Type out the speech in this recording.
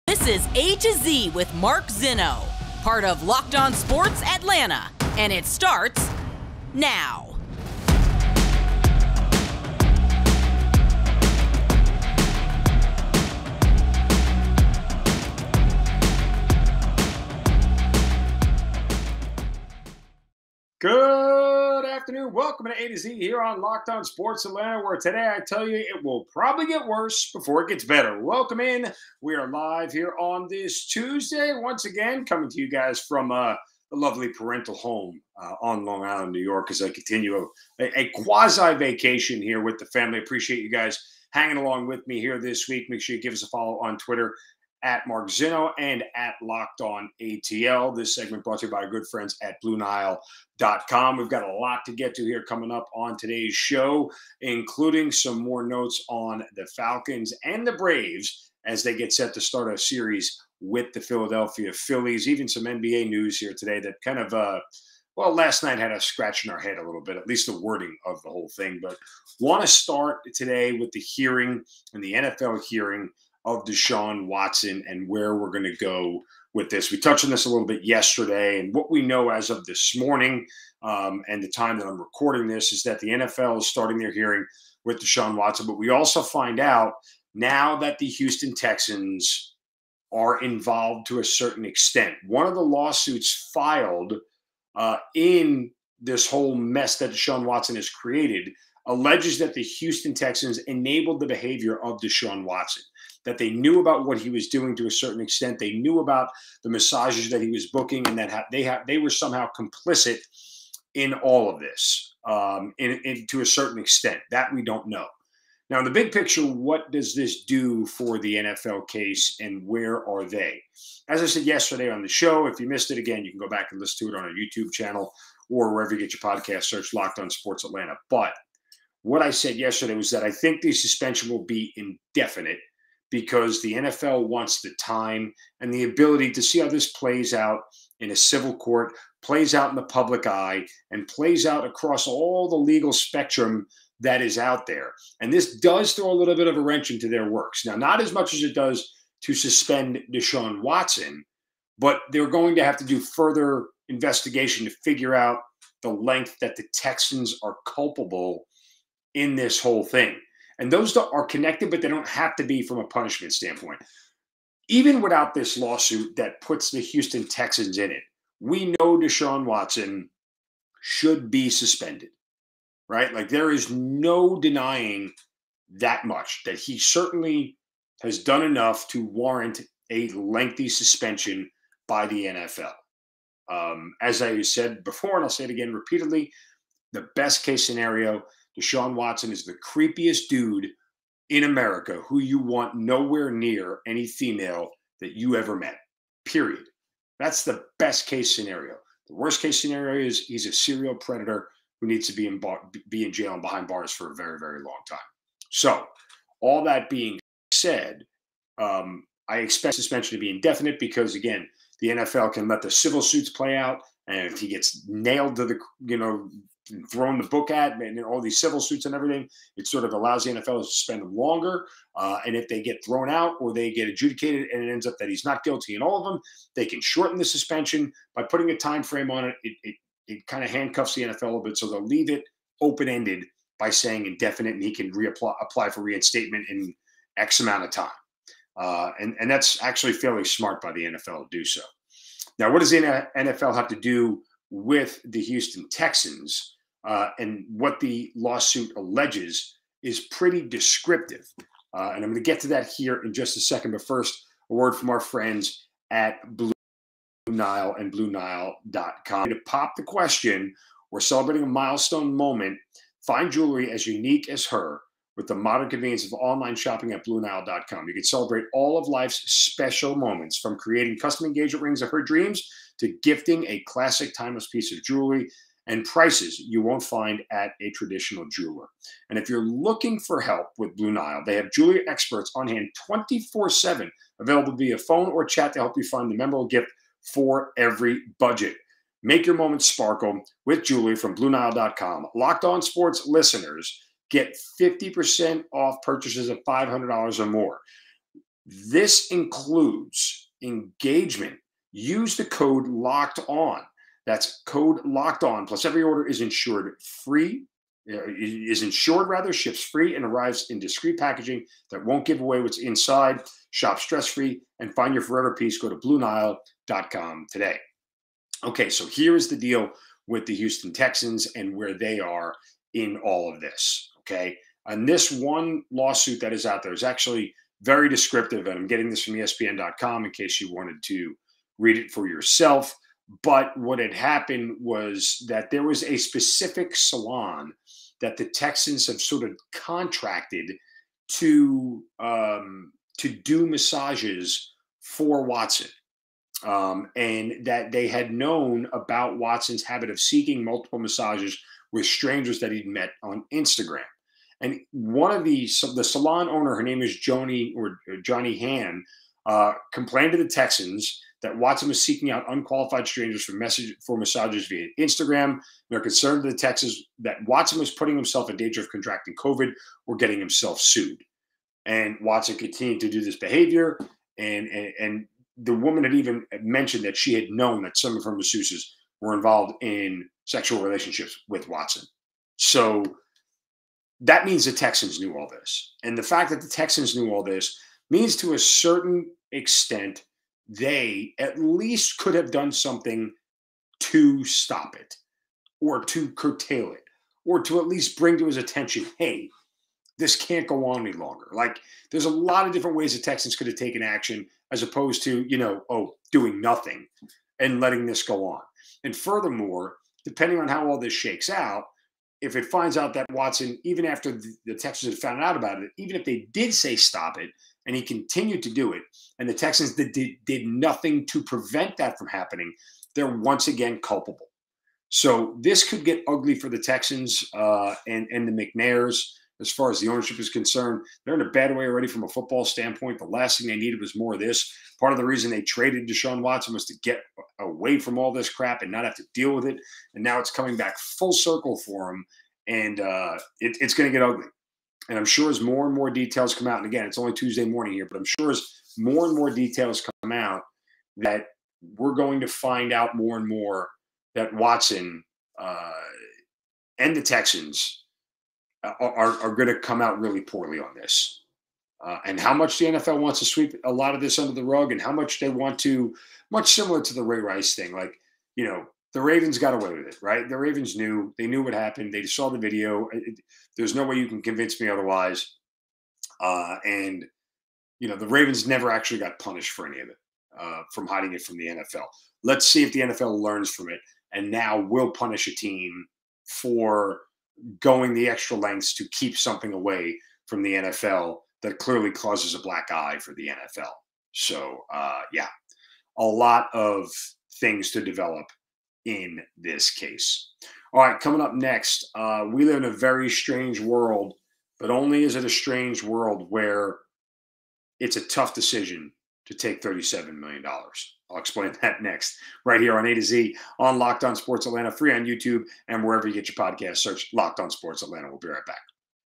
This is A to Z with Mark Zinno, part of Locked On Sports Atlanta, and it starts now. Good afternoon. Welcome to A to Z here on Locked On Sports Atlanta, where today I tell you it will probably get worse before it gets better. Welcome in. We are live here on this Tuesday, once again, coming to you guys from the lovely parental home on Long Island, New York, as I continue a quasi-vacation here with the family. Appreciate you guys hanging along with me here this week. Make sure you give us a follow on Twitter at Mark Zinno and at Locked On ATL. This segment brought to you by our good friends at BlueNile.com. We've got a lot to get to here coming up on today's show, including some more notes on the Falcons and the Braves as they get set to start a series with the Philadelphia Phillies. Even some NBA news here today that kind of, last night had us scratching our head a little bit, at least the wording of the whole thing. But want to start today with the hearing and the NFL hearing of Deshaun Watson and where we're going to go with this. We touched on this a little bit yesterday, and what we know as of this morning and the time that I'm recording this is that the NFL is starting their hearing with Deshaun Watson, but we also find out now that the Houston Texans are involved to a certain extent. One of the lawsuits filed in this whole mess that Deshaun Watson has created alleges that the Houston Texans enabled the behavior of Deshaun Watson, that they knew about what he was doing to a certain extent. They knew about the massages that he was booking, and that they were somehow complicit in all of this to a certain extent. That we don't know. Now, in the big picture, what does this do for the NFL case, and where are they? As I said yesterday on the show, if you missed it again, you can go back and listen to it on our YouTube channel or wherever you get your podcast, search Locked On Sports Atlanta. But what I said yesterday was that I think the suspension will be indefinite, because the NFL wants the time and the ability to see how this plays out in a civil court, plays out in the public eye, and plays out across all the legal spectrum that is out there. And this does throw a little bit of a wrench into their works. Now, not as much as it does to suspend Deshaun Watson, but they're going to have to do further investigation to figure out the length that the Texans are culpable in this whole thing. And those are connected, but they don't have to be from a punishment standpoint. Even without this lawsuit that puts the Houston Texans in it, we know Deshaun Watson should be suspended, right? Like, there is no denying that much, that he certainly has done enough to warrant a lengthy suspension by the NFL. As I said before, and I'll say it again repeatedly, the best case scenario, Deshaun Watson is the creepiest dude in America who you want nowhere near any female that you ever met, period. That's the best case scenario. The worst case scenario is he's a serial predator who needs to be in jail and behind bars for a very, very long time. So all that being said, I expect suspension to be indefinite because, again, the NFL can let the civil suits play out. And if he gets nailed to the, thrown the book at, and all these civil suits and everything, it sort of allows the NFL to suspend him longer. And if they get thrown out or they get adjudicated and it ends up that he's not guilty in all of them, they can shorten the suspension by putting a time frame on it. It kind of handcuffs the NFL a little bit, so they'll leave it open-ended by saying indefinite, and he can apply for reinstatement in X amount of time. And that's actually fairly smart by the NFL to do so. Now, what does the NFL have to do with the Houston Texans? And what the lawsuit alleges is pretty descriptive. And I'm going to get to that here in just a second. But first, a word from our friends at Blue Nile and BlueNile.com. To pop the question, we're celebrating a milestone moment. Find jewelry as unique as her with the modern convenience of online shopping at BlueNile.com. You can celebrate all of life's special moments, from creating custom engagement rings of her dreams to gifting a classic timeless piece of jewelry, and prices you won't find at a traditional jeweler. And if you're looking for help with Blue Nile, they have jewelry experts on hand 24/7, available via phone or chat to help you find the memorable gift for every budget. Make your moments sparkle with jewelry from BlueNile.com. Locked On Sports listeners get 50% off purchases of $500 or more. This includes engagement. Use the code locked on. That's code locked on. Plus every order is insured ships free and arrives in discreet packaging that won't give away what's inside. Shop stress-free and find your forever peace. Go to BlueNile.com today. Okay, so here is the deal with the Houston Texans and where they are in all of this, okay? And this one lawsuit that is out there is actually very descriptive, and I'm getting this from ESPN.com in case you wanted to read it for yourself. But what had happened was that there was a specific salon that the Texans have sort of contracted to do massages for Watson. And that they had known about Watson's habit of seeking multiple massages with strangers that he'd met on Instagram. And one of the salon owner, her name is Johnny Han, complained to the Texans that Watson was seeking out unqualified strangers for massages via Instagram. They're concerned to the Texans that Watson was putting himself in danger of contracting COVID or getting himself sued. And Watson continued to do this behavior, and the woman had even mentioned that she had known that some of her masseuses were involved in sexual relationships with Watson. So that means the Texans knew all this. And the fact that the Texans knew all this means to a certain extent they at least could have done something to stop it or to curtail it or to at least bring to his attention, hey, this can't go on any longer. Like, there's a lot of different ways the Texans could have taken action as opposed to, doing nothing and letting this go on. And furthermore, depending on how all this shakes out, if it finds out that Watson, even after the Texans had found out about it, even if they did say stop it and he continued to do it, and the Texans did nothing to prevent that from happening, they're once again culpable. So this could get ugly for the Texans and the McNairs. As far as the ownership is concerned, they're in a bad way already from a football standpoint. The last thing they needed was more of this. Part of the reason they traded Deshaun Watson was to get away from all this crap and not have to deal with it. And now it's coming back full circle for them, and it's going to get ugly. And I'm sure as more and more details come out, and again, it's only Tuesday morning here, but I'm sure as more and more details come out that we're going to find out more and more that Watson and the Texans are going to come out really poorly on this. And how much the NFL wants to sweep a lot of this under the rug and how much they want to, much similar to the Ray Rice thing. Like, the Ravens got away with it, right? The Ravens knew. They knew what happened. They saw the video. There's no way you can convince me otherwise. And the Ravens never actually got punished for any of it, from hiding it from the NFL. Let's see if the NFL learns from it and now will punish a team for going the extra lengths to keep something away from the NFL that clearly causes a black eye for the NFL. So, a lot of things to develop in this case. All right, coming up next, we live in a very strange world, but only is it a strange world where it's a tough decision to take $37 million. I'll explain that next, right here on A to Z on Locked On Sports Atlanta, free on YouTube and wherever you get your podcast. Search Locked On Sports Atlanta. We'll be right back.